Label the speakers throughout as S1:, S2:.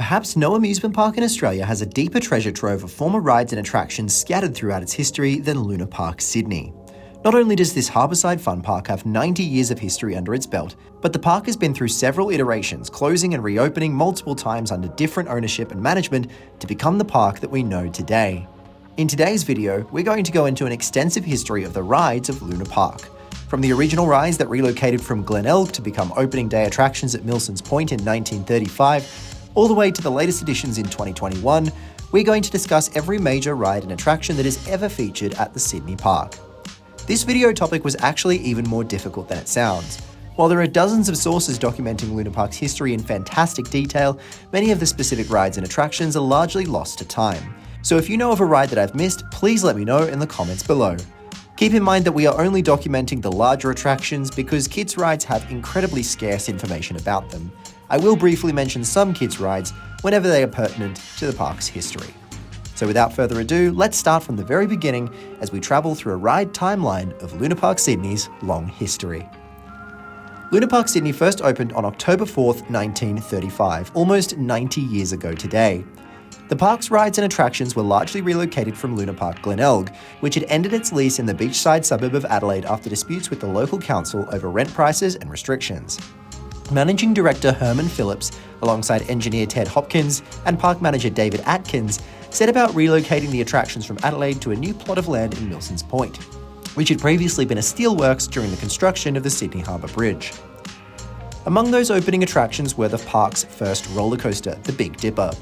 S1: Perhaps no amusement park in Australia has a deeper treasure trove of former rides and attractions scattered throughout its history than Luna Park, Sydney. Not only does this harbourside fun park have 90 years of history under its belt, but the park has been through several iterations, closing and reopening multiple times under different ownership and management to become the park that we know today. In today's video, we're going to go into an extensive history of the rides of Luna Park. From the original rides that relocated from Glenelg to become opening day attractions at Milsons Point in 1935, all the way to the latest additions in 2021, we're going to discuss every major ride and attraction that has ever featured at the Sydney Park. This video topic was actually even more difficult than it sounds. While there are dozens of sources documenting Luna Park's history in fantastic detail, many of the specific rides and attractions are largely lost to time. So if you know of a ride that I've missed, please let me know in the comments below. Keep in mind that we are only documenting the larger attractions because kids' rides have incredibly scarce information about them. I will briefly mention some kids' rides whenever they are pertinent to the park's history. So without further ado, let's start from the very beginning as we travel through a ride timeline of Luna Park Sydney's long history. Luna Park Sydney first opened on October 4th, 1935, almost 90 years ago today. The park's rides and attractions were largely relocated from Luna Park Glenelg, which had ended its lease in the beachside suburb of Adelaide after disputes with the local council over rent prices and restrictions. Managing Director Herman Phillips, alongside engineer Ted Hopkins and park manager David Atkins, set about relocating the attractions from Adelaide to a new plot of land in Milsons Point, which had previously been a steelworks during the construction of the Sydney Harbour Bridge. Among those opening attractions were the park's first roller coaster, the Big Dipper.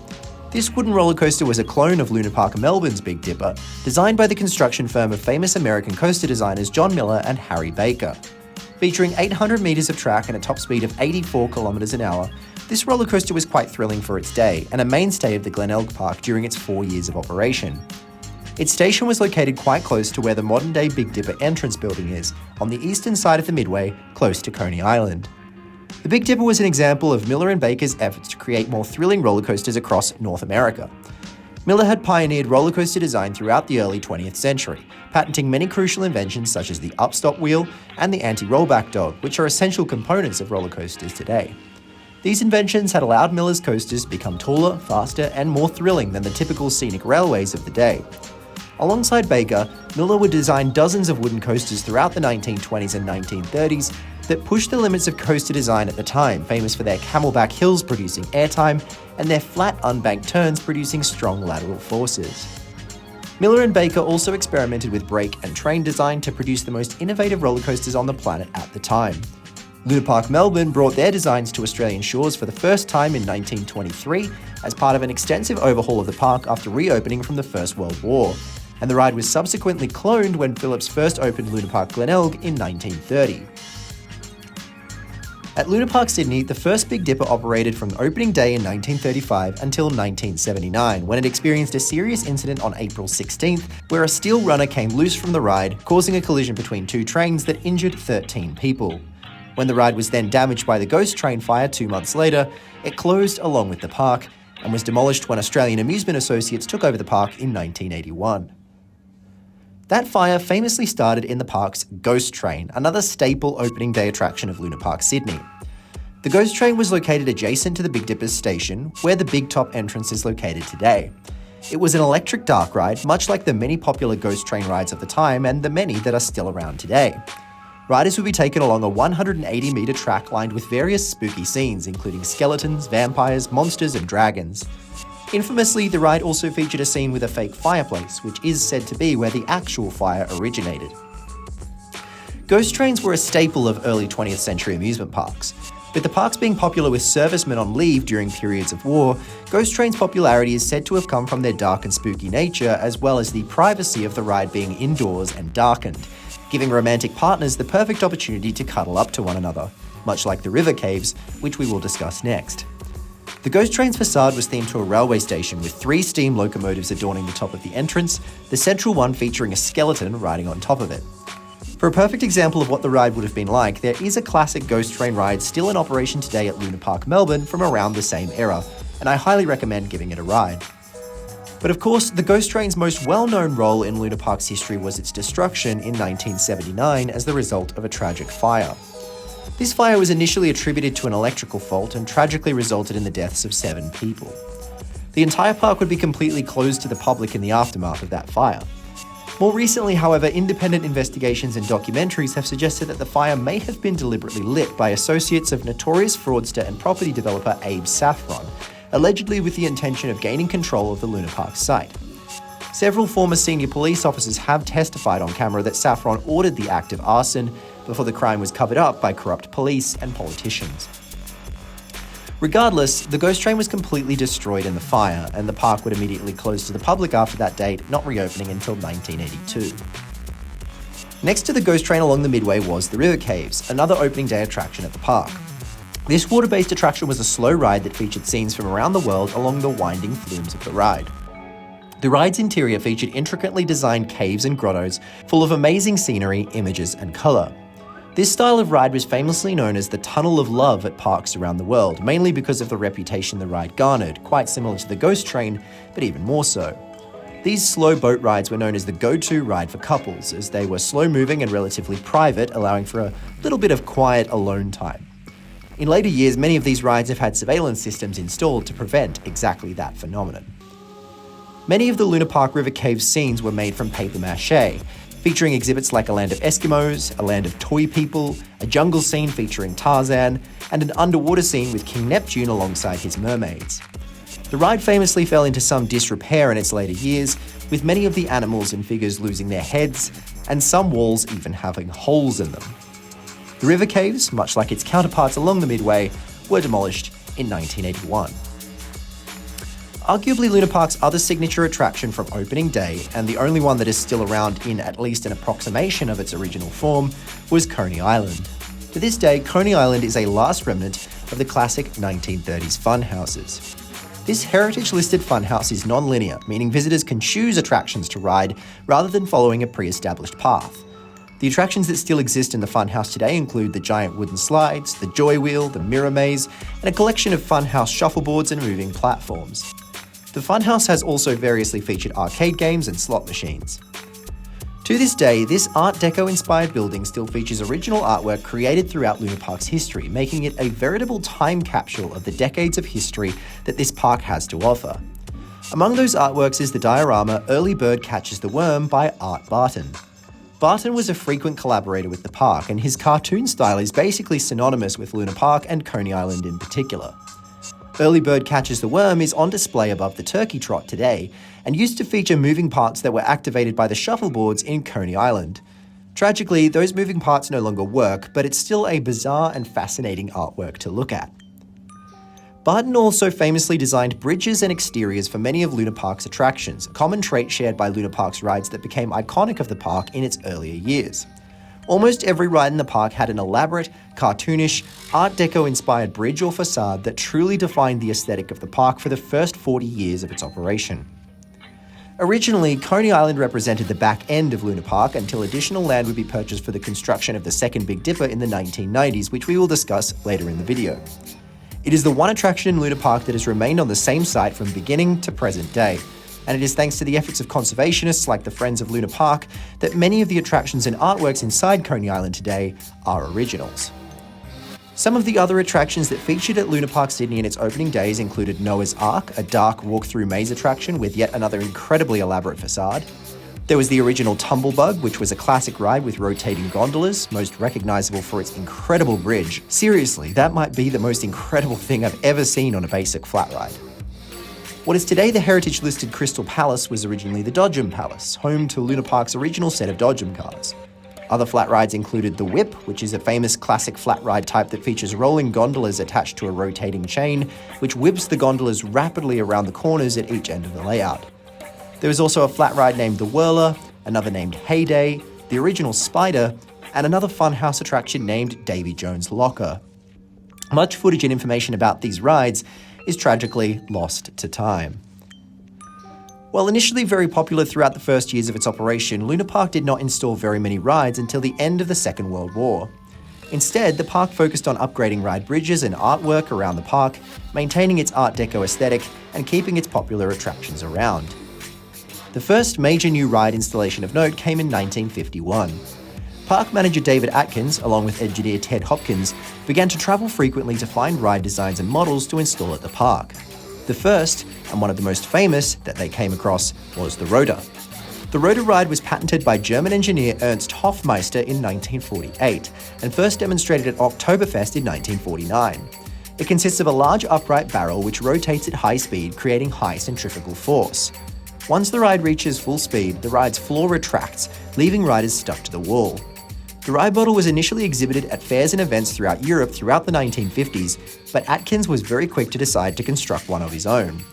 S1: This wooden roller coaster was a clone of Luna Park Melbourne's Big Dipper, designed by the construction firm of famous American coaster designers John Miller and Harry Baker. Featuring 800 metres of track and a top speed of 84 kilometres an hour, this roller coaster was quite thrilling for its day and a mainstay of the Glenelg Park during its 4 years of operation. Its station was located quite close to where the modern-day Big Dipper entrance building is, on the eastern side of the Midway, close to Coney Island. The Big Dipper was an example of Miller and Baker's efforts to create more thrilling roller coasters across North America. Miller had pioneered roller coaster design throughout the early 20th century, patenting many crucial inventions such as the upstop wheel and the anti-rollback dog, which are essential components of roller coasters today. These inventions had allowed Miller's coasters to become taller, faster, and more thrilling than the typical scenic railways of the day. Alongside Baker, Miller would design dozens of wooden coasters throughout the 1920s and 1930s that pushed the limits of coaster design at the time, famous for their camelback hills producing airtime and their flat unbanked turns producing strong lateral forces. Miller and Baker also experimented with brake and train design to produce the most innovative roller coasters on the planet at the time. Luna Park Melbourne brought their designs to Australian shores for the first time in 1923 as part of an extensive overhaul of the park after reopening from the First World War, and the ride was subsequently cloned when Phillips first opened Luna Park Glenelg in 1930. At Luna Park Sydney, the first Big Dipper operated from opening day in 1935 until 1979, when it experienced a serious incident on April 16th, where a steel runner came loose from the ride, causing a collision between two trains that injured 13 people. When the ride was then damaged by the ghost train fire 2 months later, it closed along with the park, and was demolished when Australian Amusement Associates took over the park in 1981. That fire famously started in the park's Ghost Train, another staple opening day attraction of Luna Park Sydney. The Ghost Train was located adjacent to the Big Dipper's station, where the Big Top entrance is located today. It was an electric dark ride, much like the many popular Ghost Train rides of the time and the many that are still around today. Riders would be taken along a 180-metre track lined with various spooky scenes, including skeletons, vampires, monsters, and dragons. Infamously, the ride also featured a scene with a fake fireplace, which is said to be where the actual fire originated. Ghost trains were a staple of early 20th century amusement parks. With the parks being popular with servicemen on leave during periods of war, Ghost Train's popularity is said to have come from their dark and spooky nature, as well as the privacy of the ride being indoors and darkened, giving romantic partners the perfect opportunity to cuddle up to one another, much like the river caves, which we will discuss next. The Ghost Train's facade was themed to a railway station with 3 steam locomotives adorning the top of the entrance, the central one featuring a skeleton riding on top of it. For a perfect example of what the ride would have been like, there is a classic Ghost Train ride still in operation today at Luna Park Melbourne from around the same era, and I highly recommend giving it a ride. But of course, the Ghost Train's most well-known role in Luna Park's history was its destruction in 1979 as the result of a tragic fire. This fire was initially attributed to an electrical fault and tragically resulted in the deaths of 7 people. The entire park would be completely closed to the public in the aftermath of that fire. More recently, however, independent investigations and documentaries have suggested that the fire may have been deliberately lit by associates of notorious fraudster and property developer Abe Saffron, allegedly with the intention of gaining control of the Luna Park site. Several former senior police officers have testified on camera that Saffron ordered the act of arson before the crime was covered up by corrupt police and politicians. Regardless, the ghost train was completely destroyed in the fire, and the park would immediately close to the public after that date, not reopening until 1982. Next to the ghost train along the Midway was the River Caves, another opening day attraction at the park. This water-based attraction was a slow ride that featured scenes from around the world along the winding flumes of the ride. The ride's interior featured intricately designed caves and grottos full of amazing scenery, images, and colour. This style of ride was famously known as the Tunnel of Love at parks around the world, mainly because of the reputation the ride garnered, quite similar to the ghost train, but even more so. These slow boat rides were known as the go-to ride for couples, as they were slow-moving and relatively private, allowing for a little bit of quiet alone time. In later years, many of these rides have had surveillance systems installed to prevent exactly that phenomenon. Many of the Luna Park River Caves scenes were made from papier-mâché, featuring exhibits like a land of Eskimos, a land of toy people, a jungle scene featuring Tarzan, and an underwater scene with King Neptune alongside his mermaids. The ride famously fell into some disrepair in its later years, with many of the animals and figures losing their heads, and some walls even having holes in them. The River Caves, much like its counterparts along the Midway, were demolished in 1981. Arguably Luna Park's other signature attraction from opening day, and the only one that is still around in at least an approximation of its original form, was Coney Island. To this day, Coney Island is a last remnant of the classic 1930s fun houses. This heritage-listed funhouse is non-linear, meaning visitors can choose attractions to ride rather than following a pre-established path. The attractions that still exist in the funhouse today include the giant wooden slides, the joy wheel, the mirror maze, and a collection of funhouse shuffleboards and moving platforms. The funhouse has also variously featured arcade games and slot machines. To this day, this Art Deco-inspired building still features original artwork created throughout Luna Park's history, making it a veritable time capsule of the decades of history that this park has to offer. Among those artworks is the diorama Early Bird Catches the Worm by Art Barton. Barton was a frequent collaborator with the park, and his cartoon style is basically synonymous with Luna Park and Coney Island in particular. Early Bird Catches the Worm is on display above the turkey trot today, and used to feature moving parts that were activated by the shuffleboards in Coney Island. Tragically, those moving parts no longer work, but it's still a bizarre and fascinating artwork to look at. Barton also famously designed bridges and exteriors for many of Luna Park's attractions, a common trait shared by Luna Park's rides that became iconic of the park in its earlier years. Almost every ride in the park had an elaborate, cartoonish, Art Deco-inspired bridge or facade that truly defined the aesthetic of the park for the first 40 years of its operation. Originally, Coney Island represented the back end of Luna Park until additional land would be purchased for the construction of the second Big Dipper in the 1990s, which we will discuss later in the video. It is the one attraction in Luna Park that has remained on the same site from beginning to present day, and it is thanks to the efforts of conservationists like the Friends of Luna Park that many of the attractions and artworks inside Coney Island today are originals. Some of the other attractions that featured at Luna Park Sydney in its opening days included Noah's Ark, a dark walk-through maze attraction with yet another incredibly elaborate facade. There was the original Tumblebug, which was a classic ride with rotating gondolas, most recognizable for its incredible bridge. Seriously, that might be the most incredible thing I've ever seen on a basic flat ride. What is today the heritage-listed Crystal Palace was originally the Dodgem Palace, home to Luna Park's original set of Dodgem cars. Other flat rides included the Whip, which is a famous classic flat ride type that features rolling gondolas attached to a rotating chain, which whips the gondolas rapidly around the corners at each end of the layout. There is also a flat ride named the Whirler, another named Heyday, the original Spider, and another funhouse attraction named Davy Jones' Locker. Much footage and information about these rides is tragically lost to time. While initially very popular throughout the first years of its operation, Luna Park did not install very many rides until the end of the Second World War. Instead, the park focused on upgrading ride bridges and artwork around the park, maintaining its Art Deco aesthetic, and keeping its popular attractions around. The first major new ride installation of note came in 1951. Park manager David Atkins, along with engineer Ted Hopkins, began to travel frequently to find ride designs and models to install at the park. The first, and one of the most famous, that they came across was the Rotor. The Rotor ride was patented by German engineer Ernst Hofmeister in 1948 and first demonstrated at Oktoberfest in 1949. It consists of a large upright barrel which rotates at high speed, creating high centrifugal force. Once the ride reaches full speed, the ride's floor retracts, leaving riders stuck to the wall. The ride model was initially exhibited at fairs and events throughout Europe throughout the 1950s, but Atkins was very quick to decide to construct one of his own.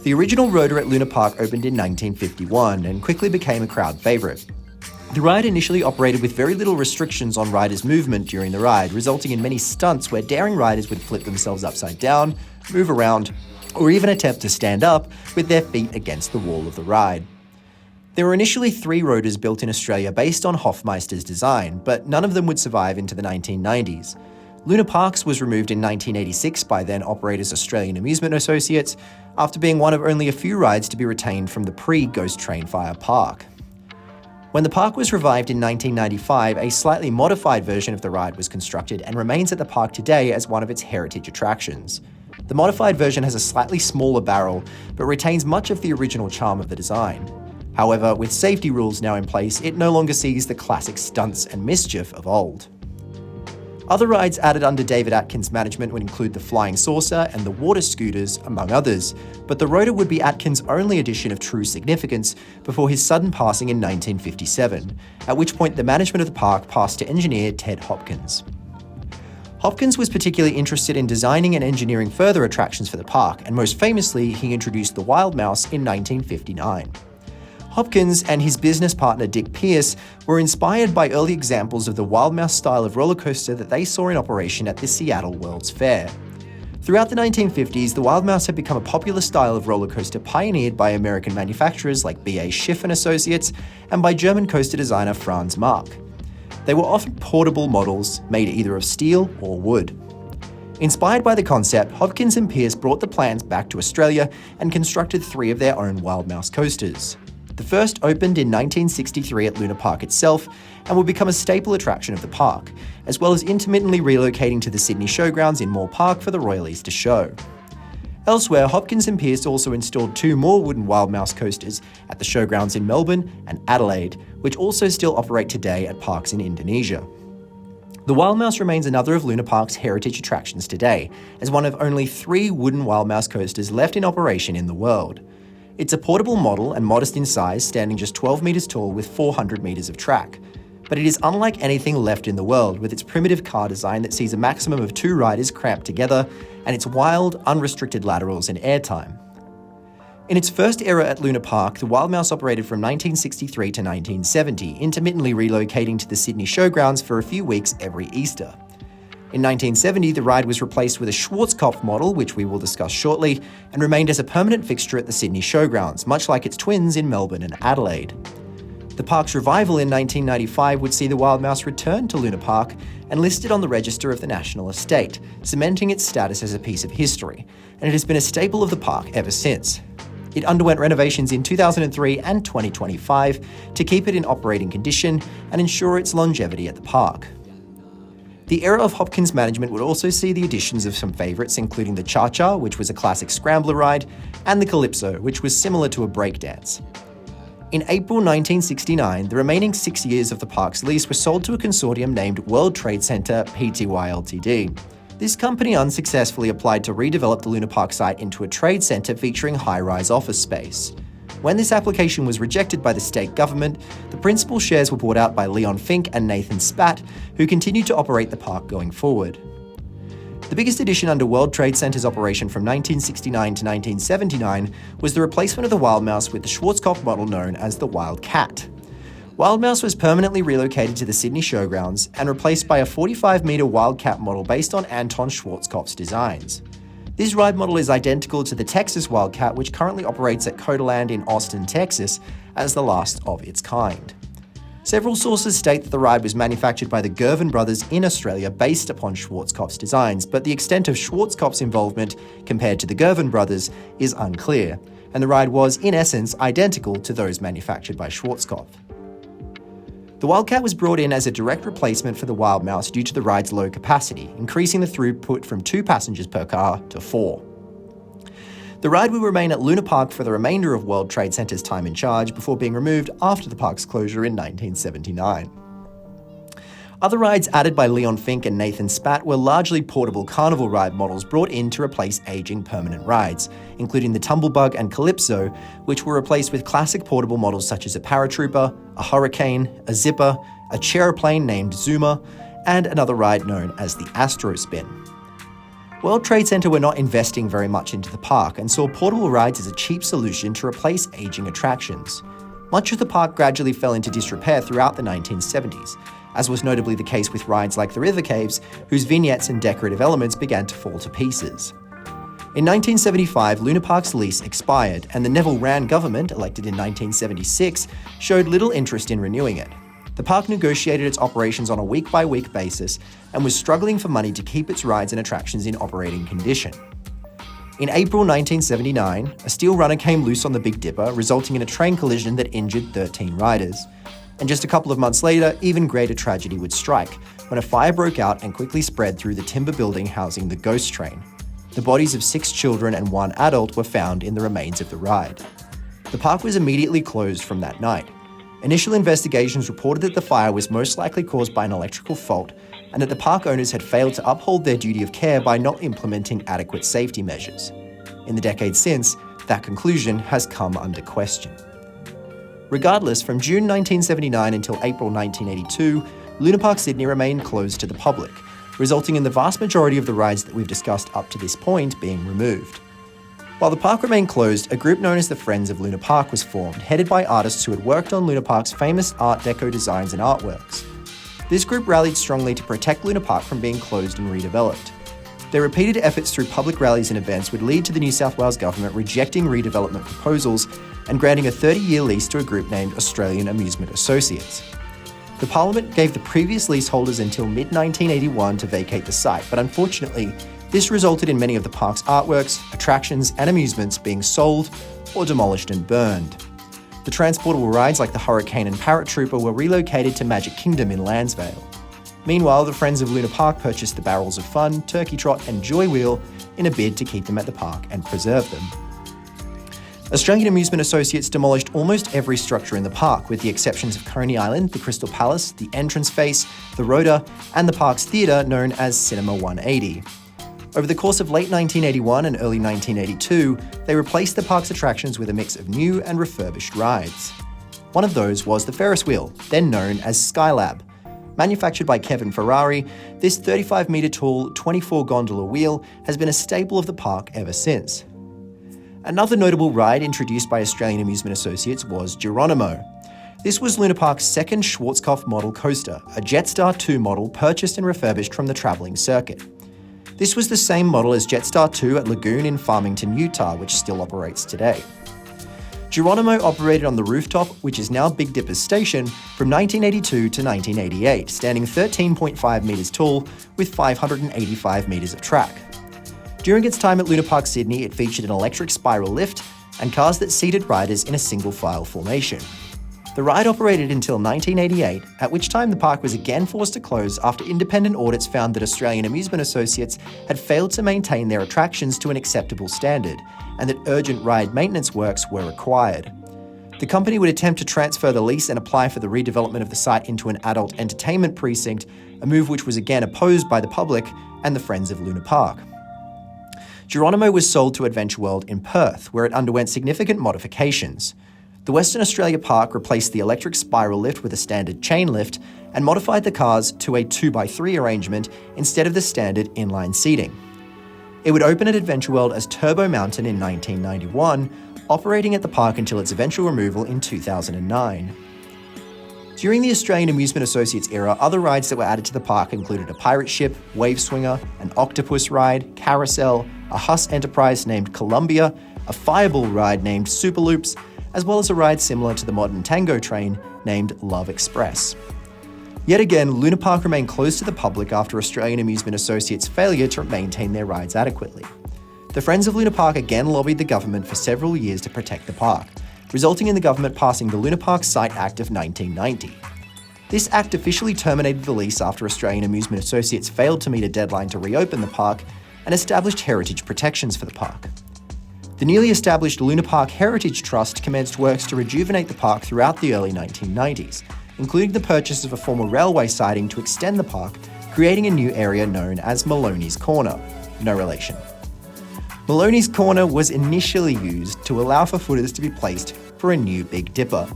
S1: The original Rotor at Luna Park opened in 1951 and quickly became a crowd favourite. The ride initially operated with very little restrictions on riders' movement during the ride, resulting in many stunts where daring riders would flip themselves upside down, move around, or even attempt to stand up with their feet against the wall of the ride. There were initially 3 Rotors built in Australia based on Hofmeister's design, but none of them would survive into the 1990s. Luna Parks was removed in 1986 by then operators Australian Amusement Associates, after being one of only a few rides to be retained from the pre-Ghost Train Fire park. When the park was revived in 1995, a slightly modified version of the ride was constructed and remains at the park today as one of its heritage attractions. The modified version has a slightly smaller barrel, but retains much of the original charm of the design. However, with safety rules now in place, it no longer sees the classic stunts and mischief of old. Other rides added under David Atkins' management would include the Flying Saucer and the Water Scooters, among others, but the Rotor would be Atkins' only addition of true significance before his sudden passing in 1957, at which point the management of the park passed to engineer Ted Hopkins. Hopkins was particularly interested in designing and engineering further attractions for the park, and most famously, he introduced the Wild Mouse in 1959. Hopkins and his business partner Dick Pierce were inspired by early examples of the Wild Mouse style of roller coaster that they saw in operation at the Seattle World's Fair. Throughout the 1950s, the Wild Mouse had become a popular style of roller coaster pioneered by American manufacturers like B.A. Schiff and Associates and by German coaster designer Franz Marc. They were often portable models made either of steel or wood. Inspired by the concept, Hopkins and Pierce brought the plans back to Australia and constructed 3 of their own Wild Mouse coasters. The first opened in 1963 at Luna Park itself and would become a staple attraction of the park, as well as intermittently relocating to the Sydney Showgrounds in Moore Park for the Royal Easter Show. Elsewhere, Hopkins and Pierce also installed 2 more wooden Wild Mouse coasters at the Showgrounds in Melbourne and Adelaide, which also still operate today at parks in Indonesia. The Wild Mouse remains another of Luna Park's heritage attractions today, as one of only 3 wooden Wild Mouse coasters left in operation in the world. It's a portable model and modest in size, standing just 12 metres tall with 400 metres of track. But it is unlike anything left in the world, with its primitive car design that sees a maximum of 2 riders cramped together, and its wild, unrestricted laterals and airtime. In its first era at Luna Park, the Wild Mouse operated from 1963 to 1970, intermittently relocating to the Sydney Showgrounds for a few weeks every Easter. In 1970, the ride was replaced with a Schwarzkopf model, which we will discuss shortly, and remained as a permanent fixture at the Sydney Showgrounds, much like its twins in Melbourne and Adelaide. The park's revival in 1995 would see the Wild Mouse return to Luna Park and listed on the Register of the National Estate, cementing its status as a piece of history, and it has been a staple of the park ever since. It underwent renovations in 2003 and 2025 to keep it in operating condition and ensure its longevity at the park. The era of Hopkins' management would also see the additions of some favourites, including the Cha-Cha, which was a classic scrambler ride, and the Calypso, which was similar to a breakdance. In April 1969, the remaining 6 years of the park's lease were sold to a consortium named World Trade Center Pty Ltd. This company unsuccessfully applied to redevelop the Luna Park site into a trade centre featuring high-rise office space. When this application was rejected by the state government, the principal shares were bought out by Leon Fink and Nathan Spat, who continued to operate the park going forward. The biggest addition under World Trade Center's operation from 1969 to 1979 was the replacement of the Wild Mouse with the Schwarzkopf model known as the Wild Cat. Wild Mouse was permanently relocated to the Sydney Showgrounds and replaced by a 45-metre Wild Cat model based on Anton Schwarzkopf's designs. This ride model is identical to the Texas Wildcat, which currently operates at Coderland in Austin, Texas, as the last of its kind. Several sources state that the ride was manufactured by the Gervin brothers in Australia based upon Schwarzkopf's designs, but the extent of Schwarzkopf's involvement compared to the Gervin brothers is unclear, and the ride was, in essence, identical to those manufactured by Schwarzkopf. The Wildcat was brought in as a direct replacement for the Wild Mouse due to the ride's low capacity, increasing the throughput from 2 passengers per car to 4. The ride will remain at Luna Park for the remainder of World Trade Center's time in charge before being removed after the park's closure in 1979. Other rides added by Leon Fink and Nathan Spat were largely portable carnival ride models brought in to replace aging permanent rides, including the Tumblebug and Calypso, which were replaced with classic portable models such as a Paratrooper, a Hurricane, a Zipper, a Chairplane named Zuma, and another ride known as the Astrospin. World Trade Center were not investing very much into the park and saw portable rides as a cheap solution to replace aging attractions. Much of the park gradually fell into disrepair throughout the 1970s, as was notably the case with rides like the River Caves, whose vignettes and decorative elements began to fall to pieces. In 1975, Luna Park's lease expired, and the Neville Wran government, elected in 1976, showed little interest in renewing it. The park negotiated its operations on a week-by-week basis and was struggling for money to keep its rides and attractions in operating condition. In April 1979, a steel runner came loose on the Big Dipper, resulting in a train collision that injured 13 riders. And just a couple of months later, even greater tragedy would strike, when a fire broke out and quickly spread through the timber building housing the Ghost Train. The bodies of 6 children and 1 adult were found in the remains of the ride. The park was immediately closed from that night. Initial investigations reported that the fire was most likely caused by an electrical fault, and that the park owners had failed to uphold their duty of care by not implementing adequate safety measures. In the decades since, that conclusion has come under question. Regardless, from June 1979 until April 1982, Luna Park Sydney remained closed to the public, resulting in the vast majority of the rides that we've discussed up to this point being removed. While the park remained closed, a group known as the Friends of Luna Park was formed, headed by artists who had worked on Luna Park's famous Art Deco designs and artworks. This group rallied strongly to protect Luna Park from being closed and redeveloped. Their repeated efforts through public rallies and events would lead to the New South Wales government rejecting redevelopment proposals and granting a 30-year lease to a group named Australian Amusement Associates. The Parliament gave the previous leaseholders until mid-1981 to vacate the site, but unfortunately, this resulted in many of the park's artworks, attractions, and amusements being sold or demolished and burned. The transportable rides like the Hurricane and Paratrooper were relocated to Magic Kingdom in Landsvale. Meanwhile, the Friends of Luna Park purchased the Barrels of Fun, Turkey Trot, and Joy Wheel in a bid to keep them at the park and preserve them. Australian Amusement Associates demolished almost every structure in the park, with the exceptions of Coney Island, the Crystal Palace, the entrance face, the Rota, and the park's theatre known as Cinema 180. Over the course of late 1981 and early 1982, they replaced the park's attractions with a mix of new and refurbished rides. One of those was the Ferris wheel, then known as Skylab. Manufactured by Kevin Ferrari, this 35-metre tall, 24-gondola wheel has been a staple of the park ever since. Another notable ride introduced by Australian Amusement Associates was Geronimo. This was Luna Park's second Schwarzkopf model coaster, a Jetstar 2 model purchased and refurbished from the travelling circuit. This was the same model as Jetstar 2 at Lagoon in Farmington, Utah, which still operates today. Geronimo operated on the rooftop, which is now Big Dipper's station, from 1982 to 1988, standing 13.5 metres tall with 585 metres of track. During its time at Luna Park Sydney, it featured an electric spiral lift and cars that seated riders in a single-file formation. The ride operated until 1988, at which time the park was again forced to close after independent audits found that Australian Amusement Associates had failed to maintain their attractions to an acceptable standard, and that urgent ride maintenance works were required. The company would attempt to transfer the lease and apply for the redevelopment of the site into an adult entertainment precinct, a move which was again opposed by the public and the Friends of Luna Park. Geronimo was sold to Adventure World in Perth, where it underwent significant modifications. The Western Australia Park replaced the electric spiral lift with a standard chain lift and modified the cars to a 2x3 arrangement instead of the standard inline seating. It would open at Adventure World as Turbo Mountain in 1991, operating at the park until its eventual removal in 2009. During the Australian Amusement Associates era, other rides that were added to the park included a pirate ship, wave swinger, an octopus ride, carousel, a Huss Enterprise named Columbia, a fireball ride named Superloops, as well as a ride similar to the modern Tango train named Love Express. Yet again, Luna Park remained closed to the public after Australian Amusement Associates' failure to maintain their rides adequately. The Friends of Luna Park again lobbied the government for several years to protect the park, resulting in the government passing the Luna Park Site Act of 1990. This act officially terminated the lease after Australian Amusement Associates failed to meet a deadline to reopen the park and established heritage protections for the park. The newly established Luna Park Heritage Trust commenced works to rejuvenate the park throughout the early 1990s, including the purchase of a former railway siding to extend the park, creating a new area known as Maloney's Corner. No relation. Maloney's Corner was initially used to allow for footers to be placed for a new Big Dipper.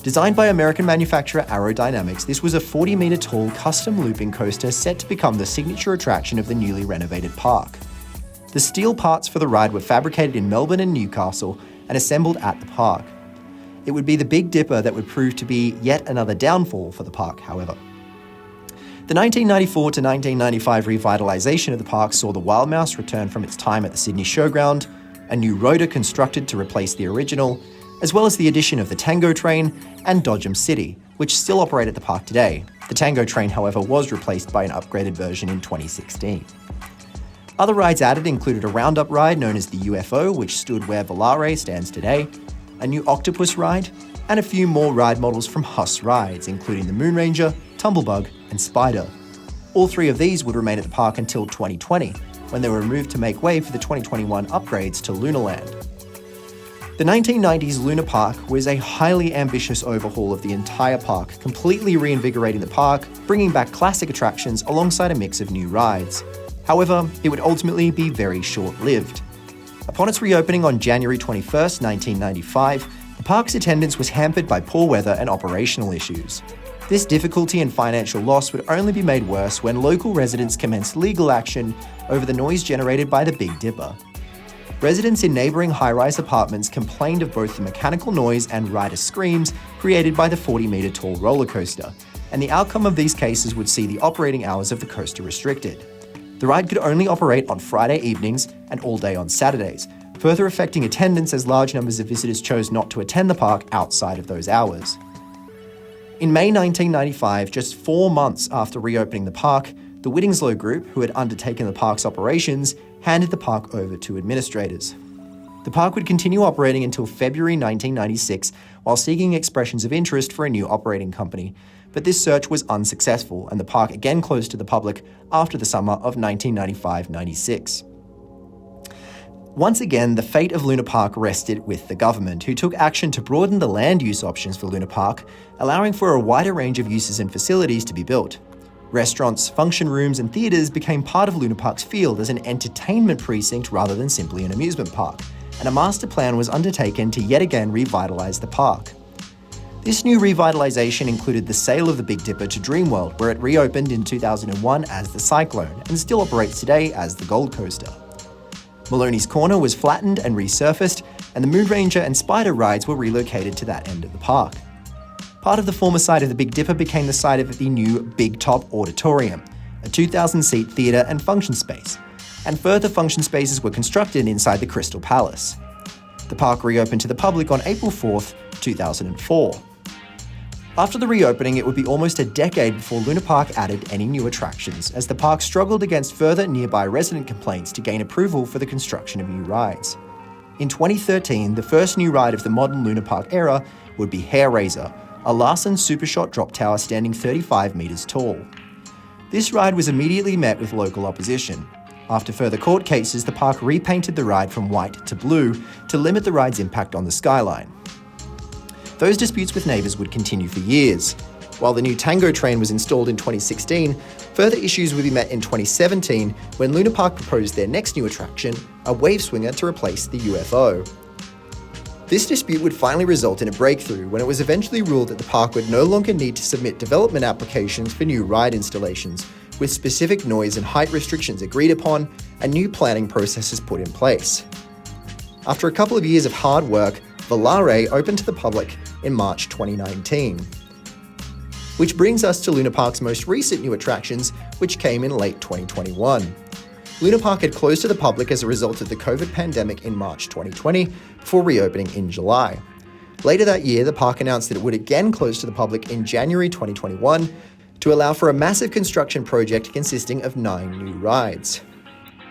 S1: Designed by American manufacturer Aerodynamics, this was a 40-metre tall custom looping coaster set to become the signature attraction of the newly renovated park. The steel parts for the ride were fabricated in Melbourne and Newcastle and assembled at the park. It would be the Big Dipper that would prove to be yet another downfall for the park, however. The 1994 to 1995 revitalisation of the park saw the Wild Mouse return from its time at the Sydney Showground, a new rotor constructed to replace the original, as well as the addition of the Tango Train and Dodgem City, which still operate at the park today. The Tango Train, however, was replaced by an upgraded version in 2016. Other rides added included a roundup ride known as the UFO, which stood where Volare stands today, a new octopus ride, and a few more ride models from Huss Rides, including the Moon Ranger, Tumblebug, and Spider. All three of these would remain at the park until 2020, when they were removed to make way for the 2021 upgrades to Lunaland. The 1990s Luna Park was a highly ambitious overhaul of the entire park, completely reinvigorating the park, bringing back classic attractions alongside a mix of new rides. However, it would ultimately be very short-lived. Upon its reopening on January 21, 1995, the park's attendance was hampered by poor weather and operational issues. This difficulty and financial loss would only be made worse when local residents commenced legal action over the noise generated by the Big Dipper. Residents in neighbouring high-rise apartments complained of both the mechanical noise and rider screams created by the 40-metre tall roller coaster, and the outcome of these cases would see the operating hours of the coaster restricted. The ride could only operate on Friday evenings and all day on Saturdays, further affecting attendance as large numbers of visitors chose not to attend the park outside of those hours. In May 1995, just 4 months after reopening the park, the Whittingslow Group, who had undertaken the park's operations, handed the park over to administrators. The park would continue operating until February 1996 while seeking expressions of interest for a new operating company, but this search was unsuccessful and the park again closed to the public after the summer of 1995-96. Once again, the fate of Luna Park rested with the government, who took action to broaden the land use options for Luna Park, allowing for a wider range of uses and facilities to be built. Restaurants, function rooms, and theatres became part of Luna Park's field as an entertainment precinct rather than simply an amusement park, and a master plan was undertaken to yet again revitalise the park. This new revitalisation included the sale of the Big Dipper to Dreamworld, where it reopened in 2001 as the Cyclone and still operates today as the Gold Coaster. Maloney's Corner was flattened and resurfaced, and the Moon Ranger and Spider rides were relocated to that end of the park. Part of the former site of the Big Dipper became the site of the new Big Top Auditorium, a 2,000-seat theatre and function space, and further function spaces were constructed inside the Crystal Palace. The park reopened to the public on April 4, 2004. After the reopening, it would be almost a decade before Luna Park added any new attractions, as the park struggled against further nearby resident complaints to gain approval for the construction of new rides. In 2013, the first new ride of the modern Luna Park era would be Hair Raiser, a Larsen Supershot drop tower standing 35 metres tall. This ride was immediately met with local opposition. After further court cases, the park repainted the ride from white to blue to limit the ride's impact on the skyline. Those disputes with neighbours would continue for years. While the new Tango Train was installed in 2016, further issues would be met in 2017 when Luna Park proposed their next new attraction, a wave swinger to replace the UFO. This dispute would finally result in a breakthrough when it was eventually ruled that the park would no longer need to submit development applications for new ride installations, with specific noise and height restrictions agreed upon and new planning processes put in place. After a couple of years of hard work, Volare opened to the public in March 2019. Which brings us to Luna Park's most recent new attractions, which came in late 2021. Luna Park had closed to the public as a result of the COVID pandemic in March 2020, before reopening in July. Later that year, the park announced that it would again close to the public in January 2021 to allow for a massive construction project consisting of 9 new rides.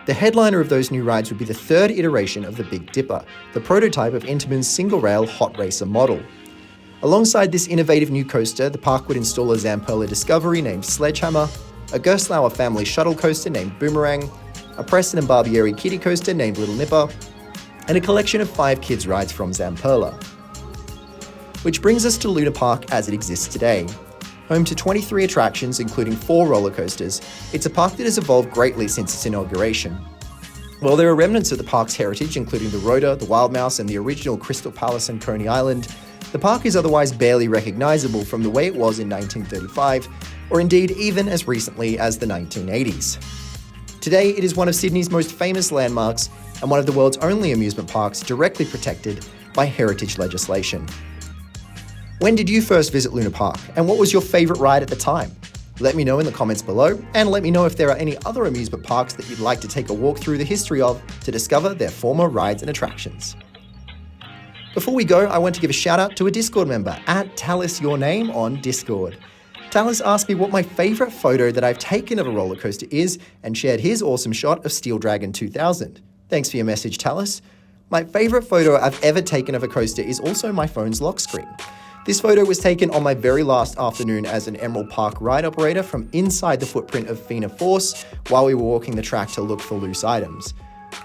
S1: The headliner of those new rides would be the third iteration of the Big Dipper, the prototype of Intamin's single-rail hot racer model. Alongside this innovative new coaster, the park would install a Zamperla Discovery named Sledgehammer, a Gerstlauer family shuttle coaster named Boomerang, a Preston and Barbieri kiddie coaster named Little Nipper, and a collection of 5 kids' rides from Zamperla. Which brings us to Luna Park as it exists today. Home to 23 attractions, including 4 roller coasters, it's a park that has evolved greatly since its inauguration. While there are remnants of the park's heritage, including the Rhoda, the Wild Mouse, and the original Crystal Palace and Coney Island, the park is otherwise barely recognisable from the way it was in 1935, or indeed even as recently as the 1980s. Today, it is one of Sydney's most famous landmarks and one of the world's only amusement parks directly protected by heritage legislation. When did you first visit Luna Park, and what was your favourite ride at the time? Let me know in the comments below, and let me know if there are any other amusement parks that you'd like to take a walk through the history of to discover their former rides and attractions. Before we go, I want to give a shout out to a Discord member, @TalisYourName on Discord. Talis asked me what my favourite photo that I've taken of a roller coaster is and shared his awesome shot of Steel Dragon 2000. Thanks for your message, Talis. My favourite photo I've ever taken of a coaster is also my phone's lock screen. This photo was taken on my very last afternoon as an Emerald Park ride operator from inside the footprint of Fina Force while we were walking the track to look for loose items.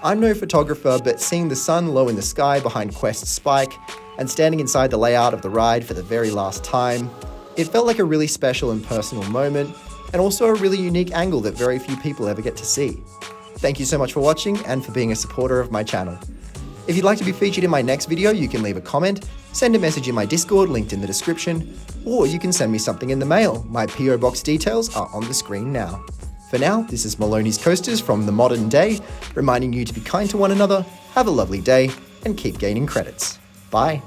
S1: I'm no photographer, but seeing the sun low in the sky behind Quest's spike and standing inside the layout of the ride for the very last time, it felt like a really special and personal moment, and also a really unique angle that very few people ever get to see. Thank you so much for watching and for being a supporter of my channel. If you'd like to be featured in my next video, you can leave a comment, send a message in my Discord linked in the description, or you can send me something in the mail. My PO box details are on the screen now. For now, this is Maloney's Coasters from the modern day, reminding you to be kind to one another, have a lovely day, and keep gaining credits. Bye.